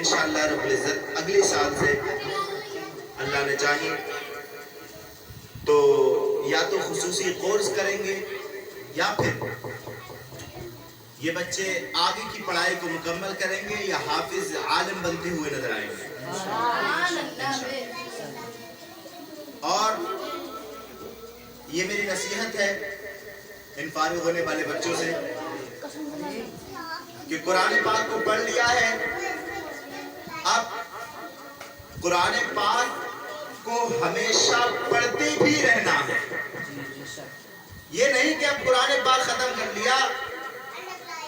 انشاءاللہ رب العزت اگلے سال سے اللہ نے چاہیے تو یا تو خصوصی کورس کریں گے یا پھر یہ بچے آگے کی پڑھائی کو مکمل کریں گے یا حافظ عالم بنتے ہوئے نظر آئیں گے. اور یہ میری نصیحت ہے ان فارغ ہونے والے بچوں سے کہ قرآن پاک کو پڑھ لیا ہے، اب قرآن پاک کو ہمیشہ پڑھتے بھی رہنا ہے. یہ نہیں کہ اب قرآن پاک ختم کر لیا،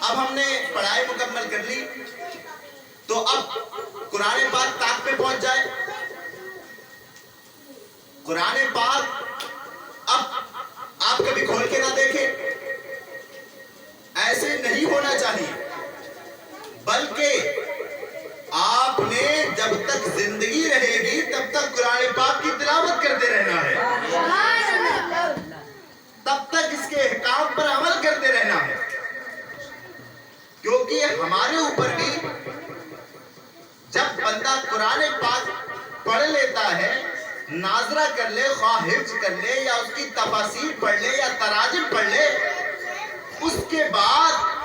اب ہم نے پڑھائی مکمل کر لی تو اب قرآن پاک طاق پہ پہنچ جائے. قرآن پاک اب آپ کبھی کھول کے نہ دیکھیں، ایسے نہیں ہونا چاہیے، بلکہ آپ نے جب تک زندگی رہے گی تب تک قرآن پاک کی تلاوت کرتے رہنا ہے، تب تک اس کے احکام پر عمل کرتے رہنا ہے. کیونکہ ہمارے اوپر بھی جب بندہ قرآن پاک پڑھ لیتا ہے، ناظرہ کر لے، خواہ حفظ کر لے یا اس کی تفاسیر پڑھ لے یا تراجم پڑھ لے، اس کے بعد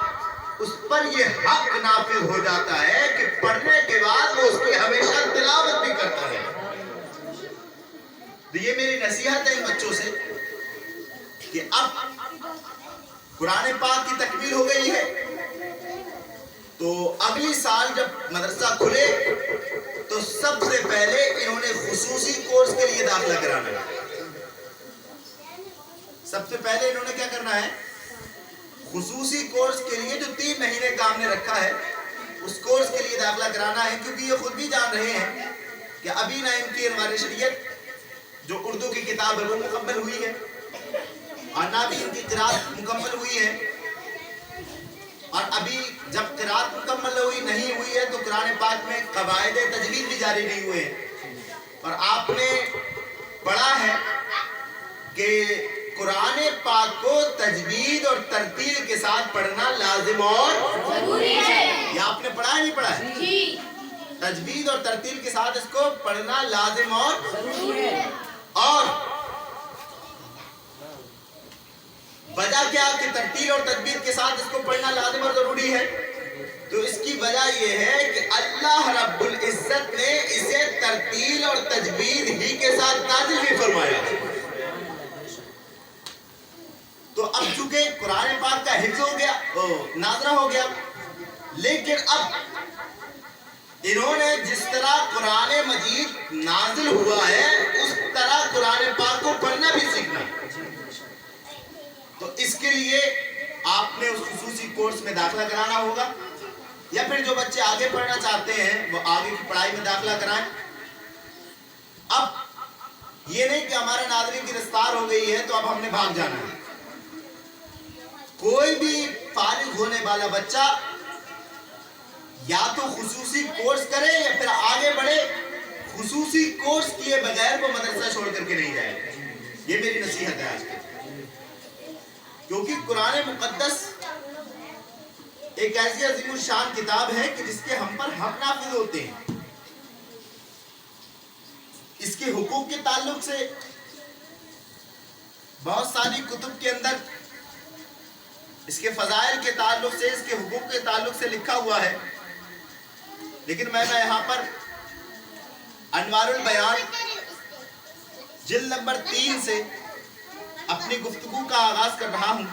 اس پر یہ حق نافذ ہو جاتا ہے کہ پڑھنے کے بعد وہ اس کی ہمیشہ تلاوت بھی کرتا ہے. تو یہ میری نصیحت ہے ان بچوں سے کہ اب قرآن پاک کی تکمیل ہو گئی ہے تو اگلی سال جب مدرسہ کھلے تو سب سے پہلے انہوں نے خصوصی کورس کے لیے داخلہ کرانا ہے. سب سے پہلے انہوں نے کیا کرنا ہے؟ خصوصی کورس کے لیے جو 3 مہینے کا ہم نے رکھا ہے اس کورس کے لیے داخلہ کرانا ہے. کیونکہ یہ خود بھی جان رہے ہیں کہ ابھی نہ ان کی انوار شریعت جو اردو کی کتاب ہے وہ مکمل ہوئی ہے اور نہ بھی ان کی قرات مکمل ہوئی ہے. اور ابھی جب قرات مکمل نہیں ہوئی ہے تو قرآن پاک میں قواعد تجوید بھی جاری نہیں ہوئے ہیں. اور آپ نے پڑھا ہے کہ قرآن پاک کو تجوید اور ترتیل کے ساتھ پڑھنا لازم اور ضروری ہے. یہ آپ نے پڑھا ہے نہیں پڑھا ہے؟ تجوید اور ترتیل کے ساتھ اس کو پڑھنا لازم اور ضروری ہے. اور وجہ کیا کہ ترتیل اور تجوید کے ساتھ اس کو پڑھنا لازم اور ضروری ہے؟ تو اس کی وجہ یہ ہے کہ اللہ رب العزت نے اسے ترتیل اور تجوید ہی کے ساتھ نازل بھی فرمایا. تو اب چونکہ قرآن پاک کا حفظ ہو گیا، ناظرہ ہو گیا، لیکن اب انہوں نے جس طرح قرآن مجید نازل ہوا ہے اس طرح قرآن پاک کو پڑھنا بھی سیکھنا. تو اس کے لیے آپ نے اس خصوصی کورس میں داخلہ کرانا ہوگا، یا پھر جو بچے آگے پڑھنا چاہتے ہیں وہ آگے کی پڑھائی میں داخلہ کرائیں. اب یہ نہیں کہ ہمارے ناظرین کی دستار ہو گئی ہے تو اب ہم نے بھاگ جانا ہے. کوئی بھی فارغ ہونے والا بچہ یا تو خصوصی کورس کرے یا پھر آگے بڑھے، خصوصی کورس کیے بغیر وہ مدرسہ چھوڑ کر کے نہیں جائے. یہ میری نصیحت ہے آج کی. کیونکہ قرآن مقدس ایک ایسی عظیم الشان کتاب ہے کہ جس کے ہم پر حق نافذ ہوتے ہیں. اس کے حقوق کے تعلق سے بہت ساری کتب کے اندر اس کے فضائل کے تعلق سے، اس کے حقوق کے تعلق سے لکھا ہوا ہے. لیکن میں یہاں پر انوار البیان جلد نمبر 3 سے اپنی گفتگو کا آغاز کر رہا ہوں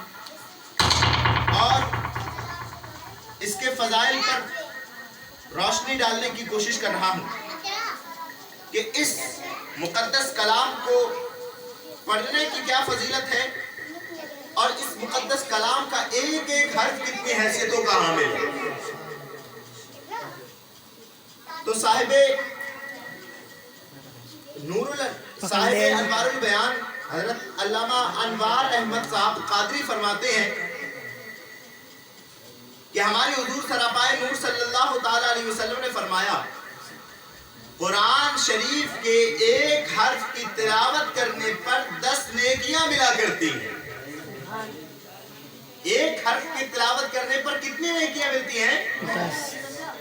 اور اس کے فضائل پر روشنی ڈالنے کی کوشش کر رہا ہوں کہ اس مقدس کلام کو پڑھنے کی کیا فضیلت ہے اور اس مقدس کلام کا ایک ایک حرف کتنی حیثیتوں کا حامل ہے. تو صاحب انوار البیان حضرت علامہ انوار احمد صاحب قادری فرماتے ہیں کہ ہمارے حضور سراپائے نور صلی اللہ تعالی علیہ وسلم نے فرمایا قرآن شریف کے ایک حرف کی تلاوت کرنے پر 10 نیکیاں ملا کرتی ہیں. ایک حرف کی تلاوت کرنے پر کتنی نیکیاں ملتی ہیں؟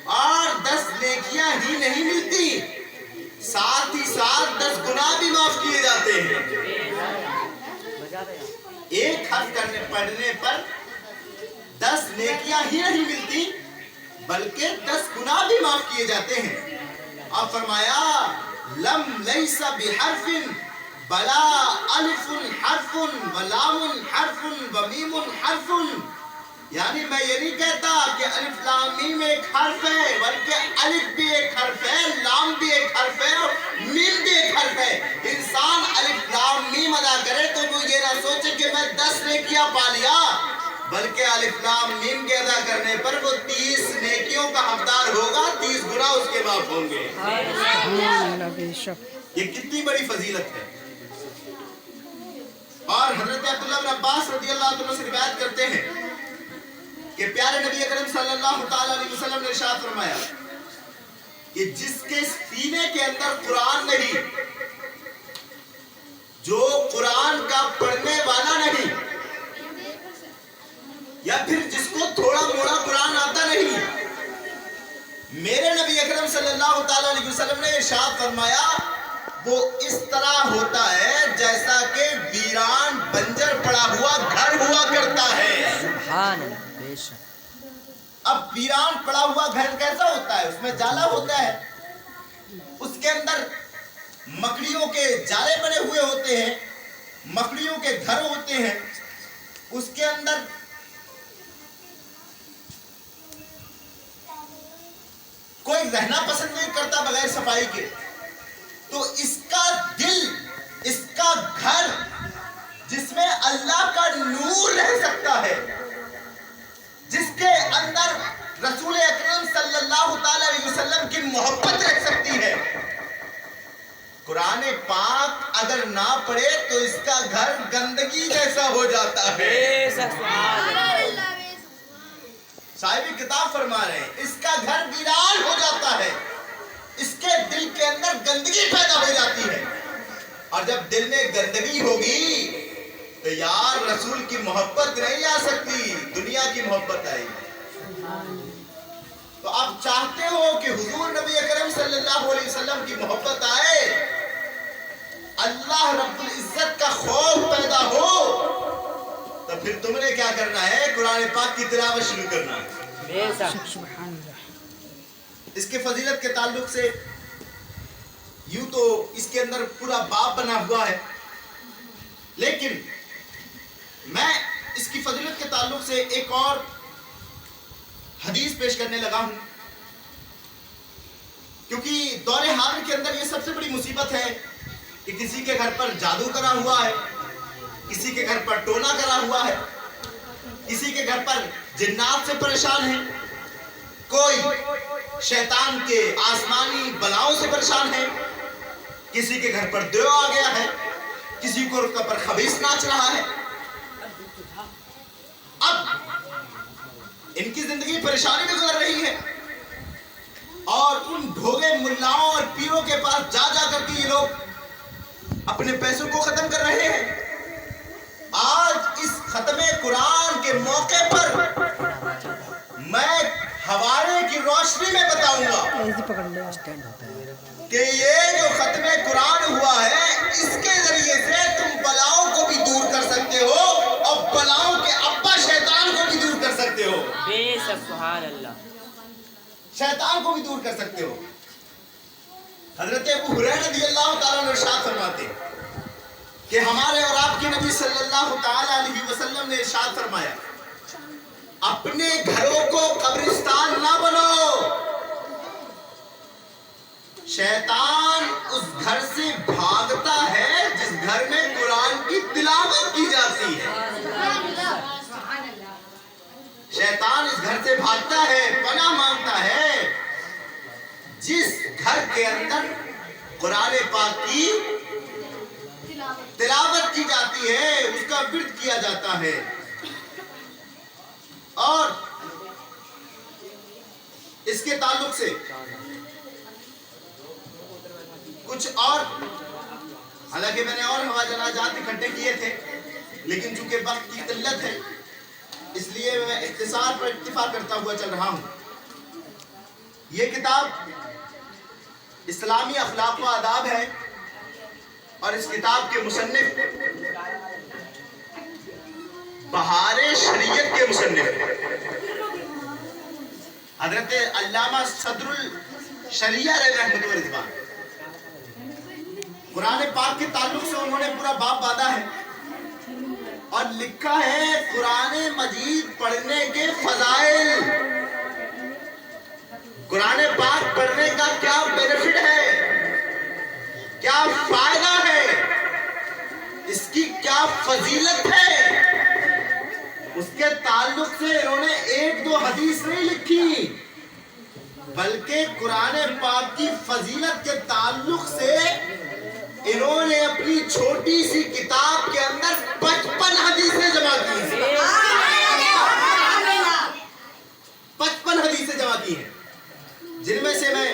اور 10 نیکیاں ہی نہیں ملتی، ساتھ ہی ساتھ 10 گناہ بھی معاف کیے جاتے ہیں۔ ایک حرف پڑھنے پر 10 نیکیاں ہی نہیں ملتی بلکہ 10 گناہ بھی معاف کیے جاتے ہیں۔ اور فرمایا لم لیس بحرف بلا الف حرف ولام حرف ومیم حرف، یعنی میں یہ نہیں کہتا کہ الف لام میم ایک حرف ہے، بلکہ الف بھی ایک حرف ہے، لام بھی ایک حرف ہے اور میم بھی ایک حرف ہے۔ انسان الف لام میم ادا کرے تو وہ یہ نہ سوچے کہ میں 10 نیکیاں پا لیا، بلکہ الف لام میم کے ادا کرنے پر وہ 30 نیکیوں کا حقدار ہوگا، 30 گناہ اس کے معاف ہوں گے۔ یہ کتنی بڑی فضیلت ہے۔ اور حضرت عبداللہ بن عباس رضی اللہ عنہ سے روایت کرتے ہیں کہ پیارے نبی اکرم صلی اللہ تعالی علیہ وسلم نے ارشاد فرمایا کہ جس کے سینے کے اندر قرآن نہیں، جو قرآن کا پڑھنے والا نہیں، یا پھر جس کو تھوڑا موڑا قرآن آتا نہیں، میرے نبی اکرم صلی اللہ تعالی علیہ وسلم نے ارشاد فرمایا وہ اس طرح ہوتا ہے جیسا کہ ویران بنجر پڑا ہوا گھر ہوا کرتا ہے۔ سبحان اللہ۔ بے شک۔ اب ویران پڑا ہوا گھر کیسا ہوتا ہے؟ اس میں جالا ہوتا ہے، اس کے اندر مکڑیوں کے جالے بنے ہوئے ہوتے ہیں، مکڑیوں کے گھر ہوتے ہیں، اس کے اندر کوئی رہنا پسند نہیں کرتا بغیر صفائی کے۔ تو اس کا دل، اس کا گھر جس میں اللہ کا نور رہ سکتا ہے، جس کے اندر رسول اکرم صلی اللہ تعالی علیہ وسلم کی محبت رہ سکتی ہے، قرآن پاک اگر نہ پڑھے تو اس کا گھر گندگی جیسا ہو جاتا ہے۔ صاحب کتاب فرما رہے ہیں اس کا گھر ویران ہو جاتا ہے، اس کے دل کے اندر گندگی پیدا ہو جاتی ہے، اور جب دل میں گندگی ہوگی تو یار رسول کی محبت نہیں آ سکتی، دنیا کی محبت آئے گی۔ تو آپ چاہتے ہو کہ حضور نبی اکرم صلی اللہ علیہ وسلم کی محبت آئے، اللہ رب العزت کا خوف پیدا ہو، تو پھر تم نے کیا کرنا ہے؟ قرآن پاک کی تلاوت شروع کرنا ہے۔ اس کے فضیلت کے تعلق سے یوں تو اس کے اندر پورا باب بنا ہوا ہے، لیکن میں اس کی فضیلت کے تعلق سے ایک اور حدیث پیش کرنے لگا ہوں، کیونکہ دور حاضر کے اندر یہ سب سے بڑی مصیبت ہے کہ کسی کے گھر پر جادو کرا ہوا ہے، کسی کے گھر پر ٹونا کرا ہوا ہے، کسی کے گھر پر جنات سے پریشان ہے، کوئی شیطان کے آسمانی بلاؤں سے پریشان ہے، کسی کے گھر پر دیو آ گیا ہے، کسی کو پر خبیث ناچ رہا ہے۔ اب ان کی زندگی پریشانی میں گزر رہی ہے، اور ان ڈھوگے ملاؤں اور پیروں کے پاس جا جا کر کے یہ لوگ اپنے پیسوں کو ختم کر رہے ہیں۔ آج اس ختم قرآن کے موقع پر میں حوالے کی روشنی میں بتاؤں گا کہ یہ جو ختم قرآن ہوا ہے اس کے ذریعے سے تم بلاؤں کو بھی دور کر سکتے ہو اور بلاؤں کے ابا شیطان کو بھی دور کر سکتے ہو۔ بے شک سبحان اللہ۔ شیطان کو بھی دور کر سکتے ہو۔ حضرت ابو ہریرہ رضی اللہ تعالیٰ عنہ ارشاد فرماتے کہ ہمارے اور آپ کے نبی صلی اللہ تعالی علیہ وسلم نے ارشاد فرمایا اپنے گھروں کو قبرستان نہ بناؤ، شیطان اس گھر سے بھاگتا ہے جس گھر میں قرآن کی تلاوت کی جاتی ہے۔ شیطان اس گھر سے بھاگتا ہے، پناہ مانگتا ہے جس گھر کے اندر قرآن پاک کی تلاوت کی جاتی ہے، اس کا ورد کیا جاتا ہے۔ اور اس کے تعلق سے کچھ اور، حالانکہ میں نے اور حوالات اکٹھے کیے تھے، لیکن چونکہ وقت کی قلت ہے اس لیے میں اختصار پر اکتفا کرتا ہوا چل رہا ہوں۔ یہ کتاب اسلامی اخلاق و آداب ہے اور اس کتاب کے مصنف بہار شریعت کے مصنف حضرت علامہ صدر الشریعہ رحمۃ اللہ رضوان. قرآن پاک کے تعلق سے انہوں نے پورا باب باندھا ہے اور لکھا ہے قرآن مجید پڑھنے کے فضائل. قرآن پاک پڑھنے کا کیا بینیفٹ ہے, کیا فائدہ ہے, اس کی کیا فضیلت ہے, اس کے تعلق سے انہوں نے ایک دو حدیث نہیں لکھی بلکہ قرآن پاک کی فضیلت کے تعلق سے انہوں نے اپنی چھوٹی سی کتاب کے اندر 55 حدیثیں جمع کی ہیں. 55 حدیثیں جمع کی ہیں, جن میں سے میں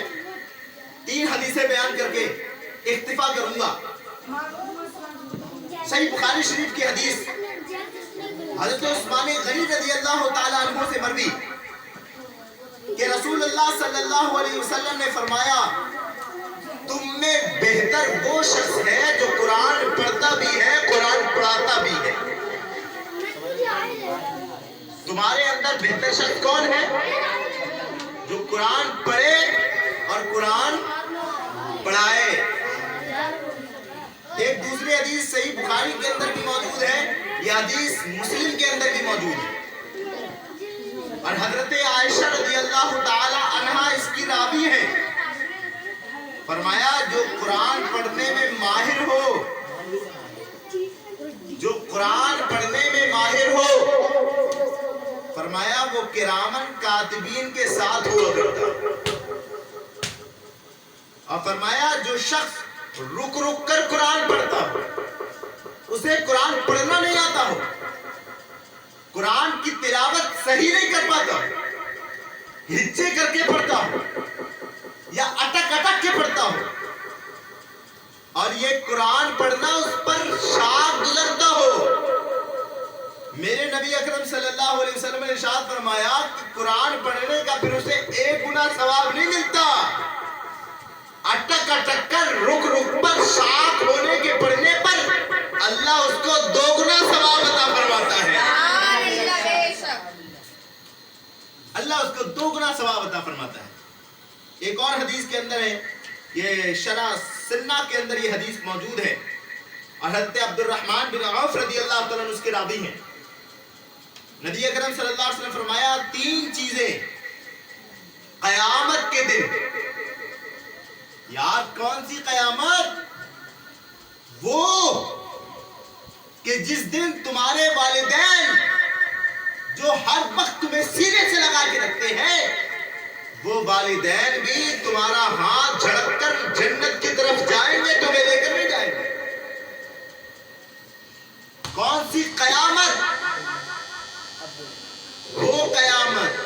3 حدیثیں بیان کر کے اکتفا کروں گا. صحیح بخاری شریف کی حدیث حضرت عثمان غنی رضی اللہ تعالیٰ عنہ سے مروی کہ رسول اللہ صلی اللہ علیہ وسلم نے فرمایا, تم میں بہتر وہ شخص ہے جو قرآن پڑھتا بھی ہے, قرآن پڑھاتا بھی ہے. تمہارے اندر بہتر شخص کون ہے؟ جو قرآن پڑھے اور قرآن پڑھائے. ایک دوسری حدیث صحیح بخاری کے اندر بھی موجود ہے, یہ حدیث مسلم کے اندر بھی موجود ہے اور حضرت عائشہ رضی اللہ تعالی عنہا اس کی راوی ہے. فرمایا جو قرآن پڑھنے میں ماہر ہو, جو قرآن پڑھنے میں ماہر ہو, فرمایا وہ کرامن کاتبین کے ساتھ ہوا کرتا. اور فرمایا جو شخص رک رک کر قرآن پڑھتا ہو, اسے قرآن پڑھنا نہیں آتا ہو, قرآن کی تلاوت صحیح نہیں کر پاتا, ہچے کر کے پڑھتا ہو یا اٹک اٹک کے پڑھتا ہو, اور یہ قرآن پڑھنا اس پر شاق گزرتا ہو. میرے نبی اکرم صلی اللہ علیہ وسلم نے ارشاد فرمایا کہ قرآن پڑھنے کا پھر اسے 1 گنا ثواب نہیں ملتا, اٹک اٹک کر رک رک پر شاق ہونے کے پڑھنے پر اللہ اس کو 2 گنا ثواب عطا فرماتا ہے. اللہ اس کو 2 گنا ثواب عطا فرماتا ہے. ایک اور حدیث کے اندر ہے, یہ شرح سنہ کے اندر یہ حدیث موجود ہے اور حضرت عبد الرحمن بن عوف رضی اللہ تعالیٰ عنہ اس کے راوی ہیں. نبی اکرم صلی اللہ علیہ وسلم فرمایا 3 چیزیں قیامت کے دن, یار کون سی قیامت؟ وہ کہ جس دن تمہارے والدین جو ہر وقت تمہیں سینے سے لگا کے رکھتے ہیں, وہ والدین بھی تمہارا ہاتھ جھڑک کر جنت کی طرف جائیں گے, تمہیں لے کر نہیں جائیں گے. کون سی قیامت؟ وہ قیامت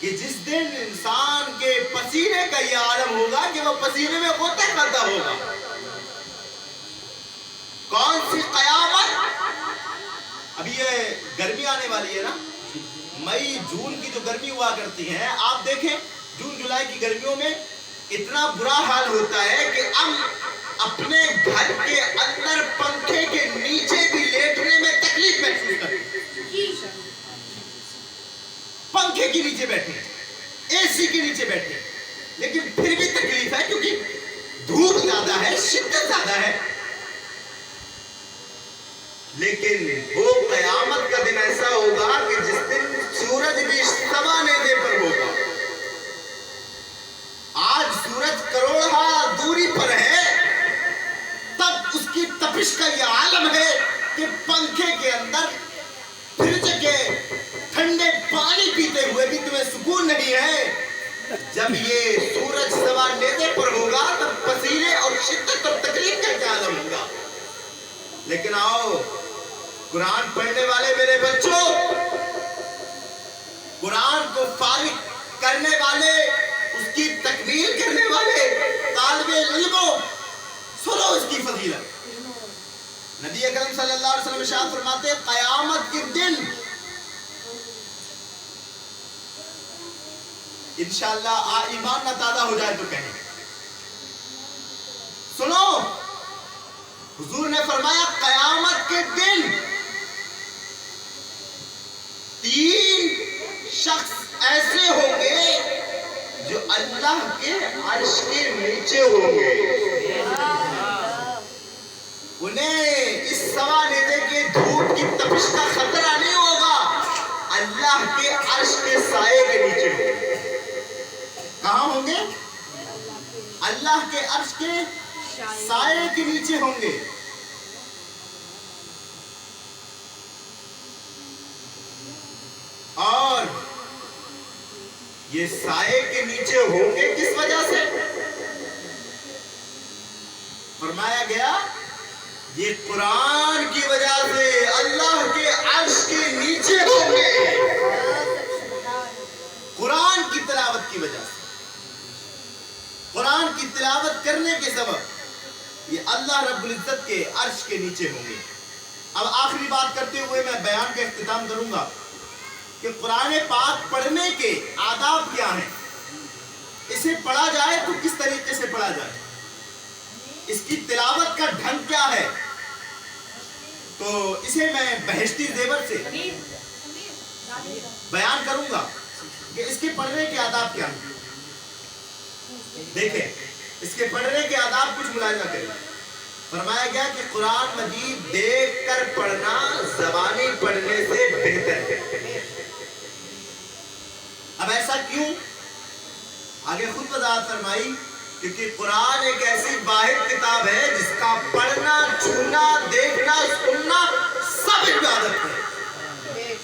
کہ جس دن انسان کے پسینے کا یہ عالم ہوگا کہ وہ پسینے میں غوطہ کھاتا ہوگا. کون سی قیامت؟ ابھی یہ گرمی آنے والی ہے نا, مئی جون کی جو گرمی ہوا کرتی ہے, آپ دیکھیں جون جولائی کی گرمیوں میں اتنا برا حال ہوتا ہے کہ ہم اپنے گھر کے اندر پنکھے کے نیچے بھی لیٹنے میں تکلیف محسوس کرتے ہیں. پنکھے کے نیچے بیٹھے, اے سی کے نیچے بیٹھے, لیکن پھر بھی تکلیف ہے کیونکہ دھوپ زیادہ ہے, شدت زیادہ ہے. لیکن وہ قیامت کا دن ایسا ہوگا کہ جس دن سورج بھی سوا نیزے پر ہوگا. آج سورج کروڑا دوری پر ہے, تب اس کی تپش کا یہ عالم ہے کہ پنکھے کے اندر فرج کے ٹھنڈے پانی پیتے ہوئے بھی تمہیں سکون نہیں ہے. جب یہ سورج سوا نیزے پر ہوگا تب پسینے اور شدت اور تکلیف کا کیا عالم ہوگا. لیکن آؤ قرآن پڑھنے والے میرے بچوں, قرآن کو فارغ کرنے والے, اس کی تکمیل کرنے والے طالب علموں, سنو اس کی فضیلت. نبی اکرم صلی اللہ علیہ وسلم ارشاد فرماتے ہیں قیامت کے دن انشاءاللہ ایمان نہ تازہ ہو جائے تو کہیں. سنو، حضور نے فرمایا قیامت کے دن 3 شخص ایسے ہوں گے جو اللہ کے عرش کے نیچے ہوں گے. انہیں اس سوا نیزے کے دھوپ کی تپش کا خطرہ نہیں ہوگا، اللہ کے عرش کے سائے کے نیچے ہوں گے. کہاں ہوں گے؟ اللہ کے عرش کے سائے کے نیچے ہوں گے. اور یہ سائے کے نیچے ہوں گے کس وجہ سے؟ فرمایا گیا یہ قرآن کی وجہ سے اللہ کے عرش کے نیچے ہوں گے. قرآن کی تلاوت کی وجہ سے، قرآن کی تلاوت کرنے کے سبب یہ اللہ رب العزت کے عرش کے نیچے ہوں گے. اب آخری بات کرتے ہوئے میں بیان کا اختتام کروں گا کہ قرآن پاک پڑھنے کے آداب کیا ہیں، اسے پڑھا جائے تو کس طریقے سے پڑھا جائے، اس کی تلاوت کا ڈھنگ کیا ہے. تو اسے میں بہشتی زیور سے بیان کروں گا کہ اس کے پڑھنے کے آداب کیا ہیں. دیکھیں، اس کے پڑھنے کے آداب کچھ ملاحظہ کریں. فرمایا گیا کہ قرآن مجید دیکھ کر پڑھنا زبانی پڑھنے سے بہتر ہے. اب ایسا کیوں؟ آگے خود وضاحت فرمائی، کیونکہ قرآن ایک ایسی واحد کتاب ہے جس کا پڑھنا، چھونا، دیکھنا، سننا سب عبادت ہے،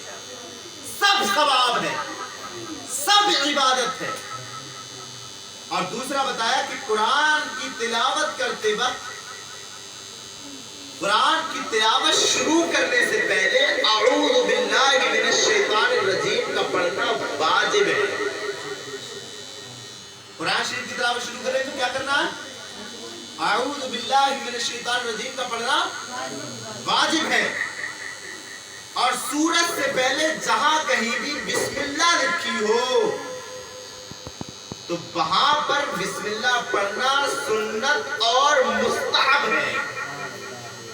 سب ثواب ہے، سب عبادت ہے. اور دوسرا بتایا کہ قرآن کی تلاوت کرتے وقت، قرآن کی تلاوت شروع کرنے سے پہلے اعوذ باللہ من الشیطان الرجیم کا پڑھنا واجب ہے. قرآن شریف کی تلاوت شروع کریں تو کیا کرنا ہے؟ اعوذ باللہ من الشیطان الرجیم کا پڑھنا واجب ہے. اور سورت سے پہلے جہاں کہیں بھی بسم اللہ لکھی ہو تو وہاں پر بسم اللہ پڑھنا سنت اور مستحب ہے.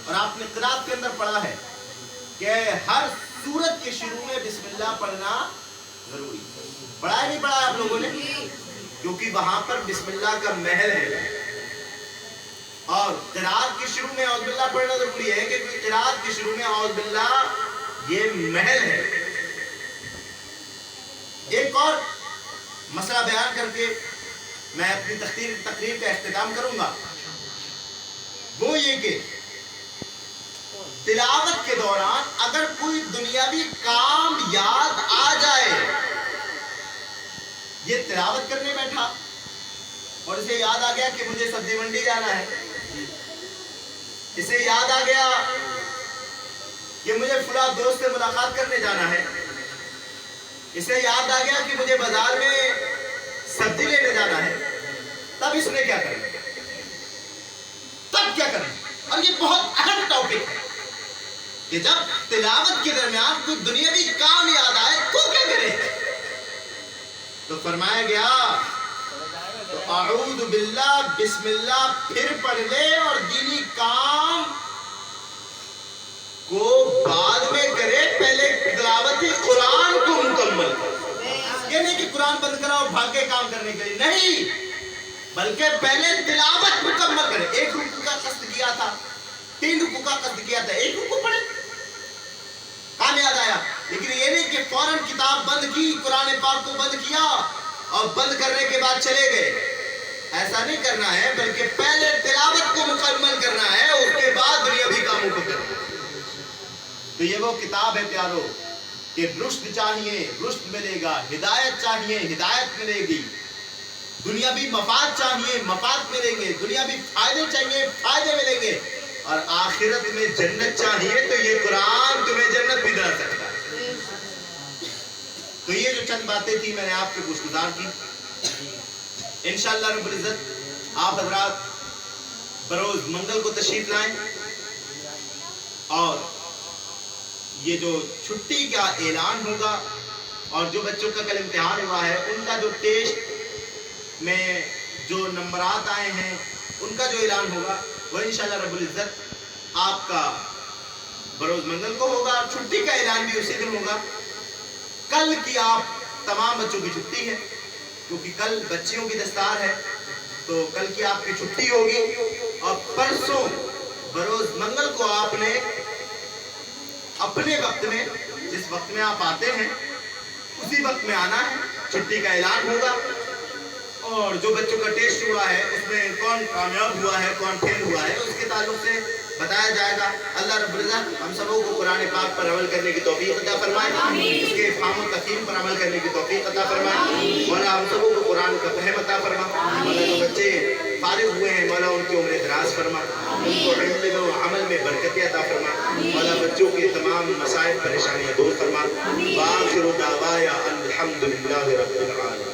اور آپ نے قرآن کے اندر پڑھا ہے کہ ہر سورت کے شروع میں بسم اللہ پڑھنا ضروری. پڑھا ہے نہیں پڑھا ہے آپ لوگوں نے؟ کیونکہ وہاں پر بسم اللہ کا محل ہے. اور قرآن کے شروع میں اعوذ باللہ پڑھنا ضروری ہے کیونکہ قرآن کے شروع میں اعوذ باللہ یہ محل ہے. ایک اور مسئلہ بیان کر کے میں اپنی تقریر کا اختتام کروں گا، وہ یہ کہ تلاوت کے دوران اگر کوئی دنیاوی کام یاد آ جائے، یہ تلاوت کرنے بیٹھا اور اسے یاد آ گیا کہ مجھے سبزی منڈی جانا ہے، اسے یاد آ گیا کہ مجھے فلاں دوست سے ملاقات کرنے جانا ہے، اسے یاد آ گیا کہ مجھے بازار میں سبزی لینے جانا ہے، تب اس نے کیا کرنا؟ تب کیا کرنا؟ اور یہ بہت اہم ٹاپک ہے کہ جب تلاوت کے درمیان کوئی دنیاوی کام یاد آئے تو کیا کرے؟ تو فرمایا گیا تو اعوذ باللہ بسم اللہ پھر پڑھ لے اور دینی کام کو بعد میں کرے، پہلے تلاوت قرآن کو مکمل کرے. یہ نہیں کہ قرآن بند کرا اور بھاگ کے کام کرنے کے لیے نہیں، بلکہ پہلے تلاوت مکمل کرے. 1 رکوع کا قصد کیا تھا، 3 رکوع کا قصد کیا تھا، 1 رکوع پڑھے، کام یاد آیا. لیکن یہ نہیں کہ فوراً کتاب بند کی، قرآن پاک کو بند کیا اور بند کرنے کے بعد چلے گئے. ایسا نہیں کرنا ہے، بلکہ پہلے تلاوت کو مکمل کرنا ہے، اس کے بعد دنیاوی کاموں کو کرنا ہے. تو یہ وہ کتاب ہے پیارو کہ رشد چاہیے رشد ملے گا، ہدایت چاہیے ہدایت ملے گی، دنیاوی مفاد چاہیے مفاد ملیں گے، دنیاوی فائدے چاہیے فائدے ملیں گے، اور آخرت میں جنت چاہیے تو یہ قرآن تمہیں جنت بھی دلا سکتا ہے. تو یہ جو چند باتیں تھی میں نے آپ کے گفتگار کی. انشاءاللہ رب العزت آپ حضرات بروز منگل کو تشریف لائیں اور یہ جو چھٹی کا اعلان ہوگا اور جو بچوں کا کل امتحان ہوا ہے ان کا جو ٹیسٹ میں جو نمبرات آئے ہیں ان کا جو اعلان ہوگا وہ انشاءاللہ رب العزت آپ کا بروز منگل کو ہوگا. چھٹی کا اعلان بھی اسی دن ہوگا. کل کی آپ تمام بچوں کی چھٹی ہے کیونکہ کل بچیوں کی دستار ہے, تو کل کی آپ کی چھٹی ہوگی. اور پرسوں بروز منگل کو آپ نے اپنے وقت میں, جس وقت میں آپ آتے ہیں اسی وقت میں آنا ہے. چھٹی کا اعلان ہوگا اور جو بچوں کا ٹیسٹ ہوا ہے اس میں کون کامیاب ہوا ہے کون فیل ہوا ہے اس کے تعلق سے بتایا جائے گا. اللہ رب العزت ہم سبوں کو قرآن پاک پر عمل کرنے کی توفیق عطا فرمائے, اس کے فہم و تفہیم پر عمل کرنے کی توفیق عطا فرمائے. مولا ہم سبوں کو قرآن کا فہم عطا فرما. مولا جو بچے فارغ ہوئے ہیں مولا ان کی عمر دراز فرما, ان کو علم و عمل میں برکت عطا فرما. مولا بچوں کے تمام مسائل پریشانیاں دور فرما. وآخر دعوایا الحمد للہ رب العالمین.